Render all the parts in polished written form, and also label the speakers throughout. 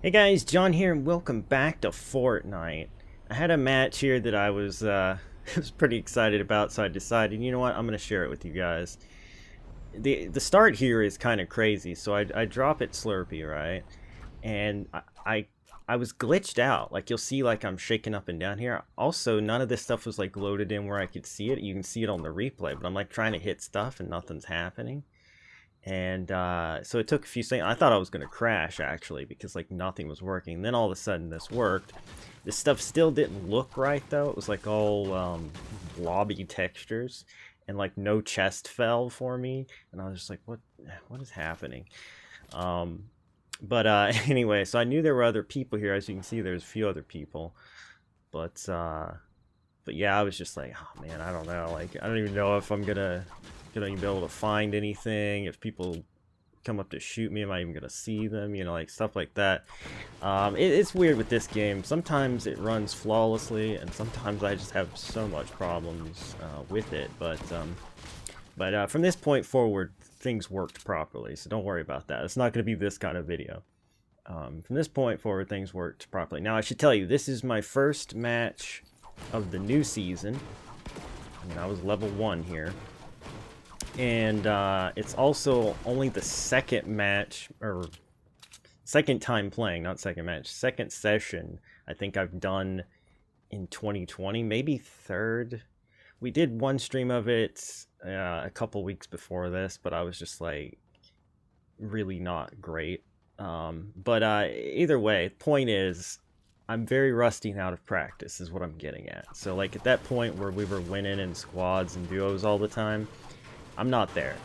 Speaker 1: Hey guys, John here, and welcome back to Fortnite. I had a match here that I was was pretty excited about, so I decided, you know what, I'm gonna share it with you guys. The start here is kind of crazy, so I drop it Slurpee, right? And I was glitched out. Like you'll see, like I'm shaking up and down here. Also, none of this stuff was like loaded in where I could see it. You can see it on the replay, but I'm like trying to hit stuff and nothing's happening. And so it took a few seconds. I thought I was going to crash, actually, because like nothing was working. Then all of a sudden this worked. This stuff still didn't look right, though. It was like all blobby textures. And like no chest fell for me. And I was just like, what is happening? But anyway, so I knew there were other people here. As you can see, there's a few other people. But yeah, I was just like, oh man, I don't know. Like, I don't even know if I'm gonna even be able to find anything. If people come up to shoot me, am I even gonna see them? You know, like stuff like that. It's weird with this game. Sometimes it runs flawlessly, and sometimes I just have so much problems with it. But from this point forward, things worked properly, so don't worry about that. It's not going to be this kind of video. From this point forward, things worked properly. Now, I should tell you, this is my first match of the new season. I was level 1 here. And it's also only the second match, or second time playing, not second match, second session I think I've done in 2020, maybe third. We did one stream of it a couple weeks before this, but I was just like really not great. But either way, point is, I'm very rusty and out of practice is what I'm getting at. So like at that point where we were winning in squads and duos all the time, I'm not there.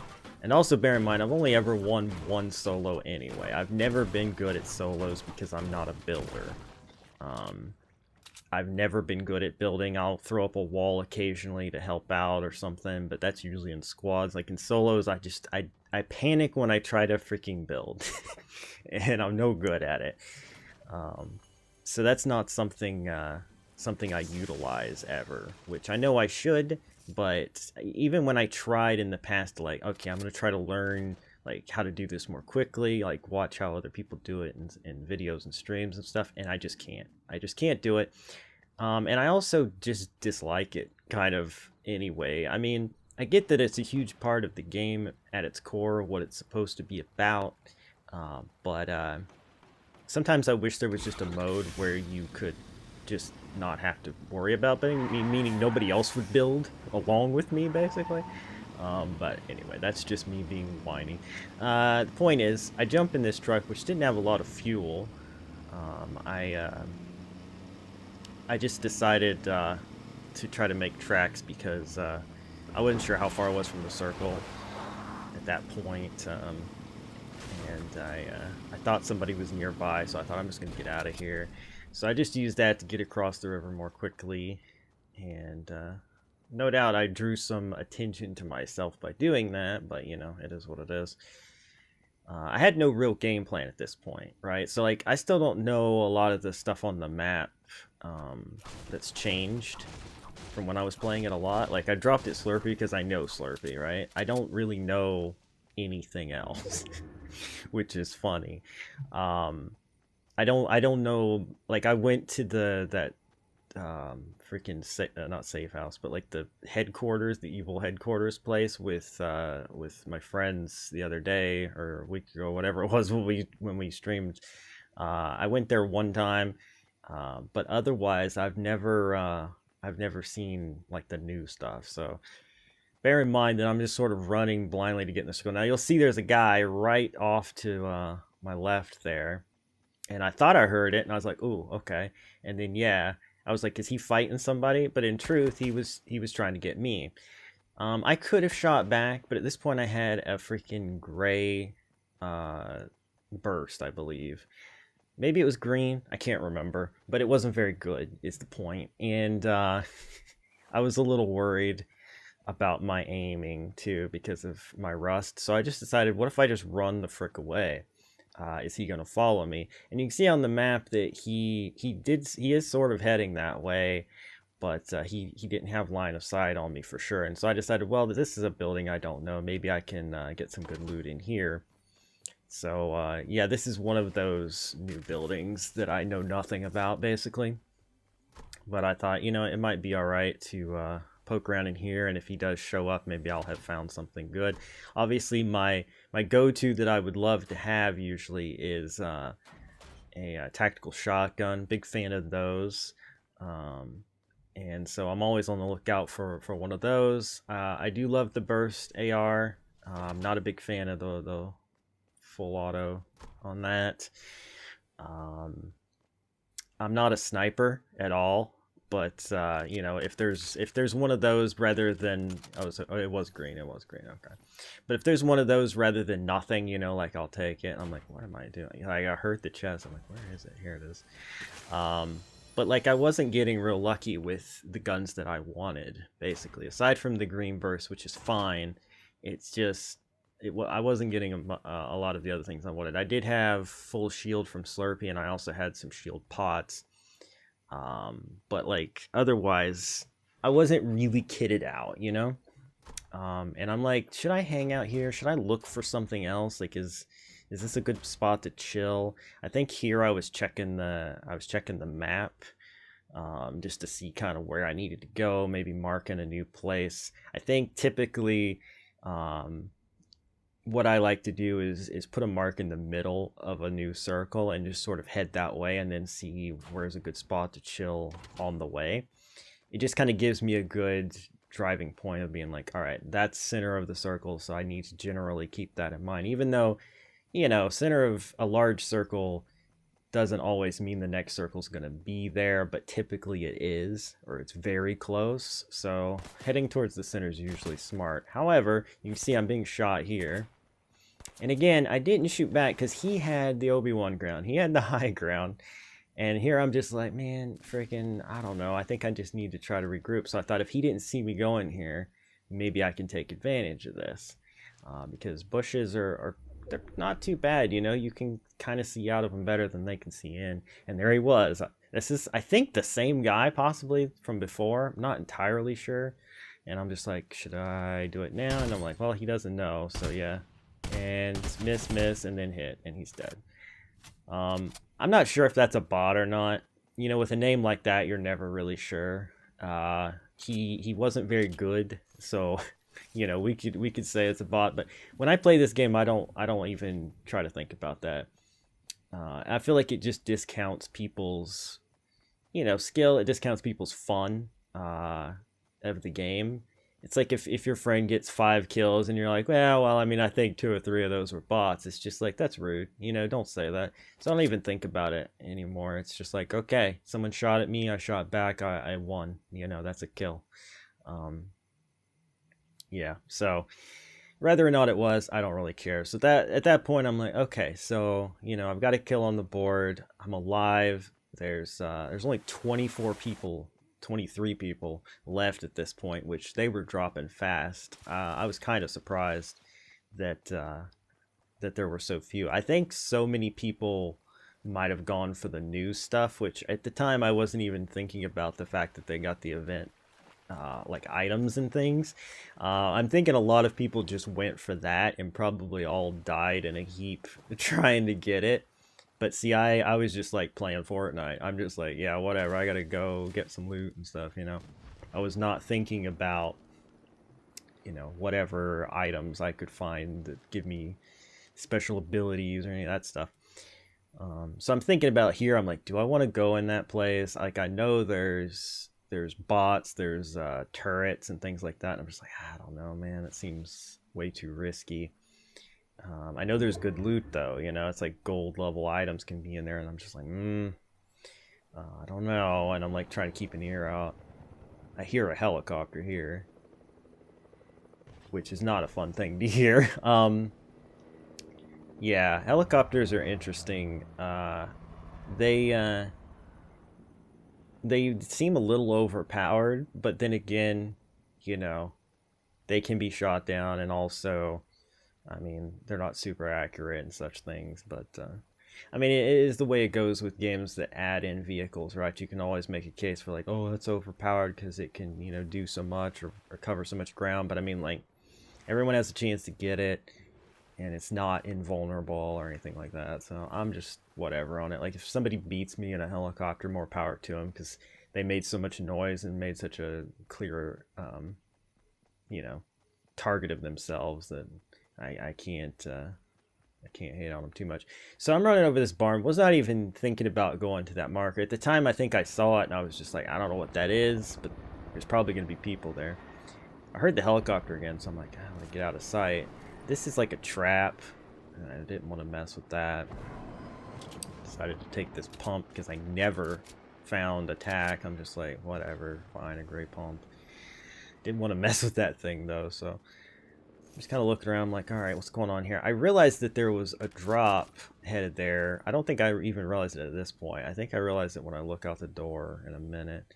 Speaker 1: And also bear in mind, I've only ever won one solo anyway. I've never been good at solos because I'm not a builder. I've never been good at building. I'll throw up a wall occasionally to help out or something, but that's usually in squads. Like in solos, I panic when I try to freaking build. And I'm no good at it. So that's not something something I utilize ever, which I know I should, but even when I tried in the past, like, okay, I'm going to try to learn like how to do this more quickly, like watch how other people do it in videos and streams and stuff, and I just can't do it. And I also just dislike it kind of anyway. I mean, I get that it's a huge part of the game at its core, what it's supposed to be about, but sometimes I wish there was just a mode where you could just not have to worry about building, meaning nobody else would build along with me, basically. But anyway, that's just me being whiny. The point is, I jump in this truck, which didn't have a lot of fuel. I just decided to try to make tracks because I wasn't sure how far I was from the circle at that point. And I thought somebody was nearby, so I thought I'm just going to get out of here. So I just used that to get across the river more quickly, and no doubt I drew some attention to myself by doing that, but you know, it is what it is. I had no real game plan at this point, right? So like, I still don't know a lot of the stuff on the map that's changed from when I was playing it a lot. Like, I dropped it Slurpee because I know Slurpee, right? I don't really know anything else, which is funny. I don't know, like I went to that freaking not safe house, but like the headquarters, the evil headquarters place with my friends the other day or a week ago, whatever it was when we streamed. I went there one time, but otherwise I've never seen like the new stuff. So bear in mind that I'm just sort of running blindly to get in the circle. Now you'll see there's a guy right off to my left there. And I thought I heard it, and I was like, "Ooh, okay." And then, yeah, I was like, "Is he fighting somebody?" But in truth, he was trying to get me. I could have shot back, but at this point, I had a freaking gray burst, I believe. Maybe it was green. I can't remember, but it wasn't very good. Is the point? And I was a little worried about my aiming too because of my rust. So I just decided, what if I just run the frick away? Is he going to follow me? And you can see on the map that he is sort of heading that way, but he didn't have line of sight on me for sure. And so I decided, well, this is a building I don't know. Maybe I can get some good loot in here. So yeah, this is one of those new buildings that I know nothing about, basically. But I thought, it might be all right to poke around in here, and if he does show up, maybe I'll have found something good. Obviously, my go-to that I would love to have usually is a tactical shotgun. Big fan of those. Um, and so I'm always on the lookout for one of those. I do love the burst AR. I'm not a big fan of the full auto on that. Um, I'm not a sniper at all, but if there's one of those rather than it was green, okay. But if there's one of those rather than nothing, like I'll take it. I'm like, what am I doing? I hurt the chest. I'm like, where is it? Here it is. But like I wasn't getting real lucky with the guns that I wanted, basically. Aside from the green burst, which is fine, it's just I wasn't getting a lot of the other things I wanted. I did have full shield from Slurpee, and I also had some shield pots. But like otherwise, I wasn't really kitted out. And I'm like, should I hang out here? Should I look for something else? Like, is this a good spot to chill? I think here I was checking the map, just to see kind of where I needed to go, maybe marking a new place. I think typically, what I like to do is put a mark in the middle of a new circle and just sort of head that way, and then see where's a good spot to chill on the way. It just kind of gives me a good driving point of being like, all right, that's center of the circle, so I need to generally keep that in mind, even though center of a large circle doesn't always mean the next circle is going to be there, but typically it is, or it's very close. So heading towards the center is usually smart. However, you can see I'm being shot here. And again, I didn't shoot back because he had the Obi-Wan ground. He had the high ground. And here I'm just like, man, freaking, I don't know. I think I just need to try to regroup. So I thought if he didn't see me going here, maybe I can take advantage of this. Because bushes are they're not too bad, you can kind of see out of them better than they can see in. And there he was. This is, I think, the same guy possibly from before. I'm not entirely sure. And I'm just like, should I do it now? And I'm like, well, he doesn't know, so yeah. And miss, and then hit, and he's dead. I'm not sure if that's a bot or not. With a name like that, you're never really sure. He wasn't very good, so we could say it's a bot. But when I play this game, I don't even try to think about that. I feel like it just discounts people's skill. It discounts people's fun of the game. It's like if your friend gets 5 kills and you're like, well, I mean, I think 2 or 3 of those were bots. It's just like, that's rude. Don't say that. So I don't even think about it anymore. It's just like, okay, someone shot at me, I shot back, I won. That's a kill. Yeah, so whether or not it was, I don't really care. So that at that point, I'm like, okay, so I've got a kill on the board. I'm alive. There's only 23 people left at this point, which they were dropping fast. I was kind of surprised that there were so few. I think so many people might have gone for the new stuff, which at the time I wasn't even thinking about the fact that they got the event like items and things. I'm thinking a lot of people just went for that and probably all died in a heap trying to get it. But see, I was just like playing Fortnite. I'm just like, yeah, whatever. I gotta go get some loot and stuff, I was not thinking about, whatever items I could find that give me special abilities or any of that stuff. So I'm thinking about here. I'm like, do I want to go in that place? Like, I know there's bots, there's turrets and things like that. And I'm just like, I don't know, man. It seems way too risky. I know there's good loot though, it's like gold level items can be in there, and I'm just like, I don't know, and I'm like trying to keep an ear out. I hear a helicopter here, which is not a fun thing to hear. Yeah, helicopters are interesting. They seem a little overpowered, but then again, they can be shot down, and also, I mean, they're not super accurate and such things, but I mean, it is the way it goes with games that add in vehicles, right? You can always make a case for like, oh, it's overpowered because it can, do so much or cover so much ground. But I mean, like, everyone has a chance to get it. and it's not invulnerable or anything like that. So I'm just whatever on it. Like if somebody beats me in a helicopter, more power to them, because they made so much noise and made such a clear, you know, target of themselves that I can't. I can't hate on them too much. So I'm running over this barn. Was not even thinking about going to that marker. At the time, I think I saw it, and I was just like, I don't know what that is, but there's probably going to be people there. I heard the helicopter again, so I'm like, I want to get out of sight. This is like a trap, and I didn't want to mess with that. Decided to take this pump because I never found attack. I'm just like, whatever, fine, a gray pump. Didn't want to mess with that thing, though, so... just kind of looking around, I'm like, all right, what's going on here? I realized that there was a drop headed there. I don't think I even realized it at this point. I think I realized it when I look out the door in a minute.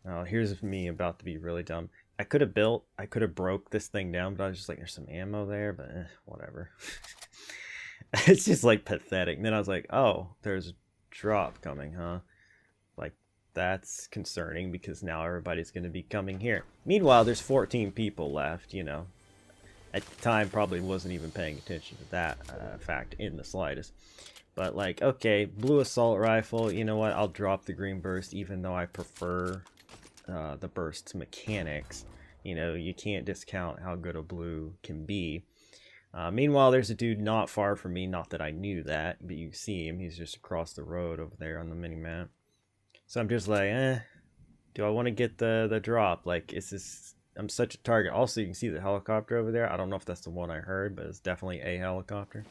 Speaker 1: Oh, here's me about to be really dumb. I could have broke this thing down, but I was just like, there's some ammo there, but whatever. It's just like pathetic. And then I was like, oh, there's a drop coming, huh? Like, that's concerning because now everybody's going to be coming here. Meanwhile, there's 14 people left, you know. At the time, probably wasn't even paying attention to that fact in the slightest. But like, okay, blue assault rifle, you know what? I'll drop the green burst, even though I prefer the burst's mechanics. You know, you can't discount how good a blue can be. Meanwhile, there's a dude not far from me. Not that I knew that, but you see him. He's just across the road over there on the mini-map. So I'm just like, do I want to get the drop? Like, is this... I'm such a target. Also, you can see the helicopter over there. I don't know if that's the one I heard, but it's definitely a helicopter.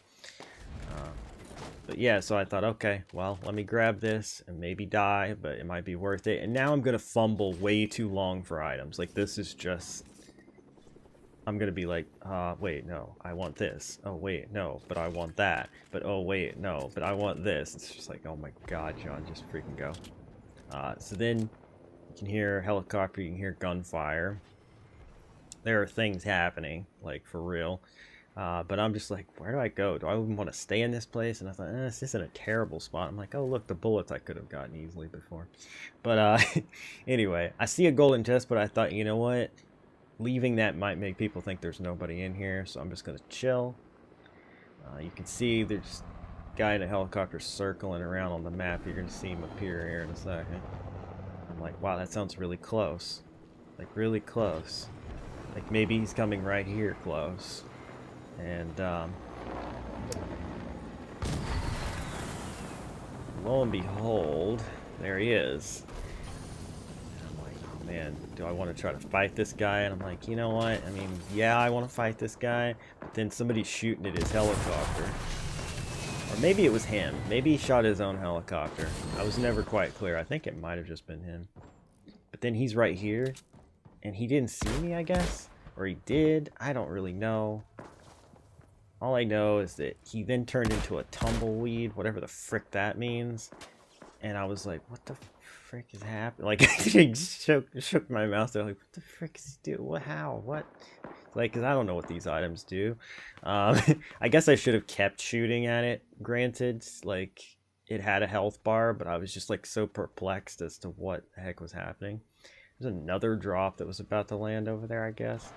Speaker 1: But yeah, so I thought, okay, well, let me grab this and maybe die, but it might be worth it. And now I'm going to fumble way too long for items. Like, this is just... I'm going to be like, wait, no, I want this. Oh, wait, no, but I want that. But, oh, wait, no, but I want this. It's just like, oh my god, John, just freaking go. So then you can hear helicopter, you can hear gunfire. There are things happening, like, for real. But I'm just like, where do I go? Do I even want to stay in this place? And I thought, this isn't a terrible spot. I'm like, oh, look, the bullets I could have gotten easily before. But anyway, I see a golden chest, but I thought, you know what? Leaving that might make people think there's nobody in here, so I'm just going to chill. You can see there's a guy in a helicopter circling around on the map. You're going to see him appear here in a second. I'm like, wow, that sounds really close. Like, really close. Like, maybe he's coming right here close. And, lo and behold, there he is. And I'm like, oh man, do I want to try to fight this guy? And I'm like, you know what? I mean, yeah, I want to fight this guy, but then somebody's shooting at his helicopter. Or maybe it was him. Maybe he shot his own helicopter. I was never quite clear. I think it might have just been him. But then he's right here, and he didn't see me, I guess? Or he did? I don't really know. All I know is that he then turned into a tumbleweed, whatever the frick that means. And I was like, what the frick is happening? Like, I shook my mouth. They're like, what the frick is he doing? What? How? What? Like, because I don't know what these items do. I guess I should have kept shooting at it, granted. Like, it had a health bar, but I was just, like, so perplexed as to what the heck was happening. There's another drop that was about to land over there, I guess.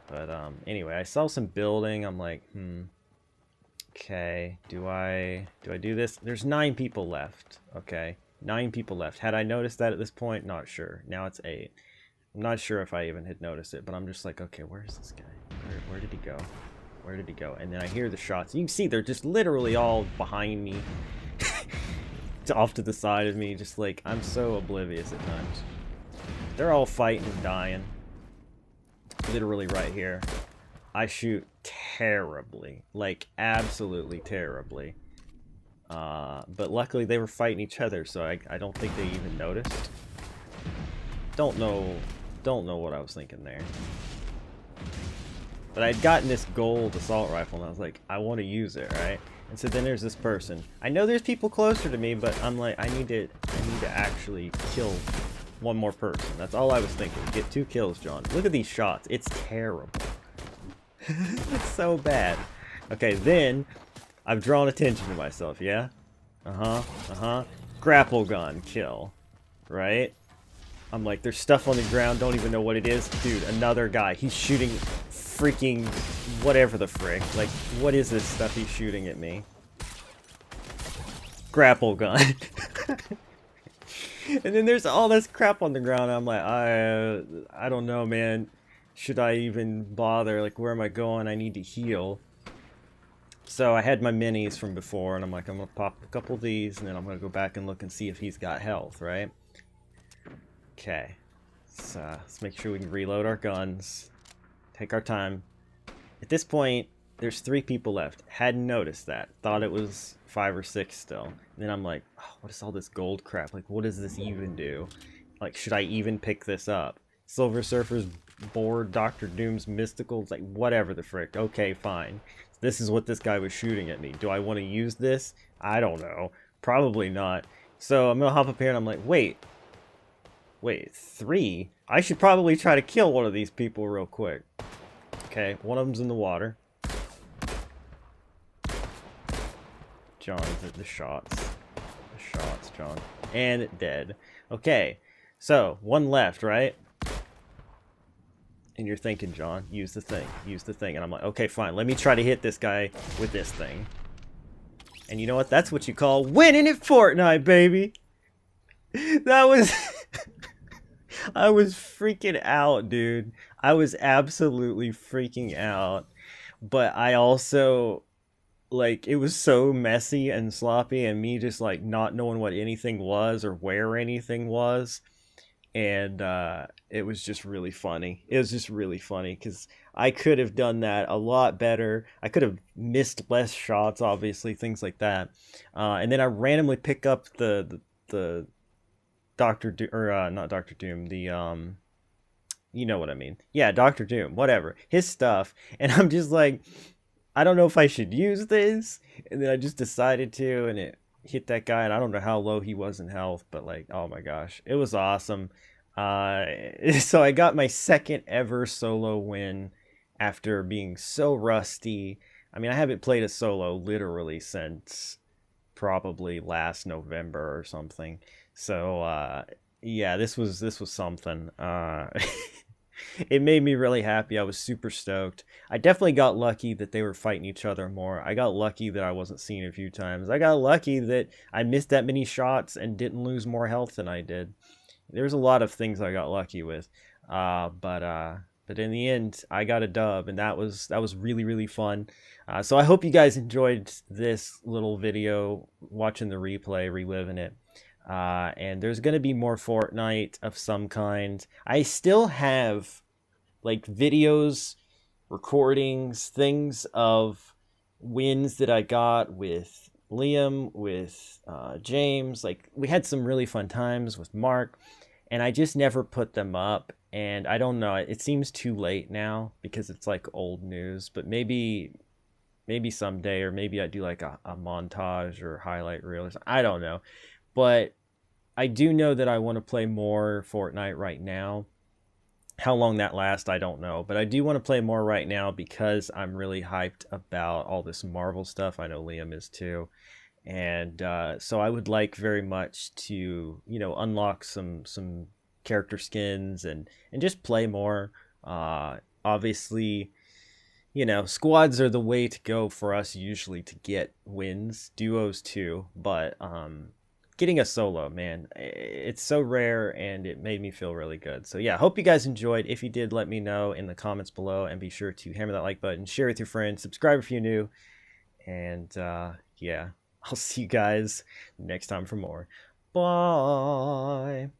Speaker 1: But anyway, I saw some building. I'm like, okay, do I do this? There's 9 people left. Okay, 9 people left. Had I noticed that at this point? Not sure. Now it's 8. I'm not sure if I even had noticed it, but I'm just like, okay, where's this guy? Where did he go? Where did he go? And then I hear the shots. You can see they're just literally all behind me. Off to the side of me. Just like, I'm so oblivious at times. They're all fighting and dying. Literally right here. I shoot terribly. Like, absolutely terribly. But luckily they were fighting each other, so I don't think they even noticed. Don't know what I was thinking there. But I'd gotten this gold assault rifle, and I was like, I want to use it, right? And so then there's this person. I know there's people closer to me, but I'm like, I need to actually kill one more person. That's all I was thinking. Get 2 kills, John. Look at these shots. It's terrible. It's so bad. Okay, then I've drawn attention to myself, yeah? Grapple gun, kill. Right? I'm like, there's stuff on the ground, don't even know what it is. Dude, another guy. He's shooting freaking whatever the frick. Like, what is this stuff he's shooting at me? Grapple gun. And then there's all this crap on the ground. I'm like, I don't know, man. Should I even bother? Like, where am I going? I need to heal. So I had my minis from before, and I'm like, I'm gonna pop a couple of these, and then I'm gonna go back and look and see if he's got health, right? Okay. Let's make sure we can reload our guns. Take our time. At this point, there's 3 people left. Hadn't noticed that. Thought it was 5 or 6 still. And then I'm like, oh, what is all this gold crap? Like, what does this even do? Like, should I even pick this up? Silver Surfer's board, Doctor Doom's mysticals, like, whatever the frick. Okay, fine. This is what this guy was shooting at me. Do I want to use this? I don't know. Probably not. So I'm going to hop up here and I'm like, wait, 3? I should probably try to kill one of these people real quick. Okay, one of them's in the water. John, the shots. The shots, John. And dead. Okay, so one left, right? And you're thinking, John, use the thing, use the thing. And I'm like, okay, fine, let me try to hit this guy with this thing. And you know what? That's what you call winning at Fortnite, baby. That was... I was freaking out, dude. I was absolutely freaking out. But I also, like, it was so messy and sloppy, and me just, like, not knowing what anything was or where anything was. And it was just really funny. It was just really funny because I could have done that a lot better. I could have missed less shots, obviously, things like that. And then I randomly pick up the Doctor Doom, or not Doctor Doom, the you know what I mean? Yeah, Doctor Doom, whatever, his stuff, and I'm just like, I don't know if I should use this, and then I just decided to, and it hit that guy, and I don't know how low he was in health, but like, oh my gosh, it was awesome. So I got my second ever solo win after being so rusty. I mean, I haven't played a solo literally since probably last November or something. So yeah, this was something. It made me really happy. I was super stoked. I definitely got lucky that they were fighting each other more. I got lucky that I wasn't seen a few times. I got lucky that I missed that many shots and didn't lose more health than I did. There's a lot of things I got lucky with. But in the end, I got a dub, and that was really, really fun. So I hope you guys enjoyed this little video, watching the replay, reliving it. And there's going to be more Fortnite of some kind. I still have like videos, recordings, things of wins that I got with Liam, with James. Like, we had some really fun times with Mark, and I just never put them up. And I don't know, it seems too late now because it's like old news, but maybe someday, or maybe I do like a montage or highlight reel or something. I don't know. But I do know that I want to play more Fortnite right now. How long that lasts, I don't know. But I do want to play more right now because I'm really hyped about all this Marvel stuff. I know Liam is too. And so I would like very much to, you know, unlock some character skins and just play more. Obviously, you know, squads are the way to go for us usually to get wins. Duos too. But getting a solo, man, it's so rare, and it made me feel really good. So yeah, hope you guys enjoyed. If you did, let me know in the comments below, and be sure to hammer that like button, share with your friends, subscribe if you're new, and yeah, I'll see you guys next time for more. Bye.